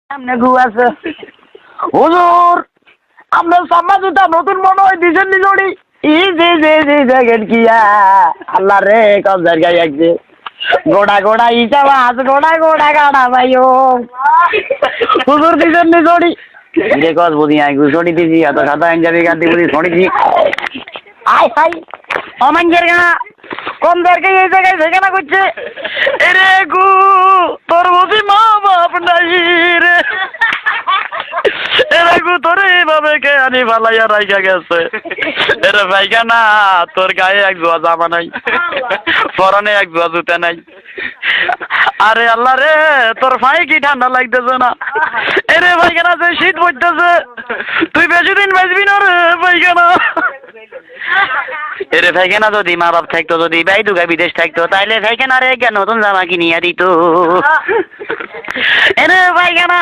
সামনে গু আছে হুজুর আপনার সাম্মা জুতা নতুন মনে হয় দিছেন নি জড়ি ই যে দেখেন কি আল্লাহ রে কম জায়গায় একছে গোড়া গোড়া হিসাব আজ গোড়া গোড়া গাড়া ভাইও হুজুর দিছেন নি জড়ি রে কস বুঝি আই গুছড়ি দিছি এত সাদা আঞ্জাবি গান্তি বুঝি ছড়িছি আয় হাই অমাঞ্জের গা কোন জায়গায় এই জায়গায় যেখানে করছে এরে গু তোর বুঝি মা বাপ নাই রে এরে গু তোর এইভাবে কে আনি ফালাইয়া রাইখা গেছে এরে ভাইগা না তোর গায়ে এক জোয়া জামা নাই পরনে এক জোয়া জুতা নাই আরে আল্লাহ রে তোর ভাই কি ঠান্ডা লাগতেছে না এরে ভাইগানা যে শীত পড়তেছে তুই বেশি দিন বাঁচবি না রে ভাইগানা এরে ভাইগানা যদি মা বাপ থাকতো যদি ভাই দুগা বিদেশ থাকতো তাইলে ভাইগানা রে নতুন জামা কিনিয়া দিত এরে ভাইগানা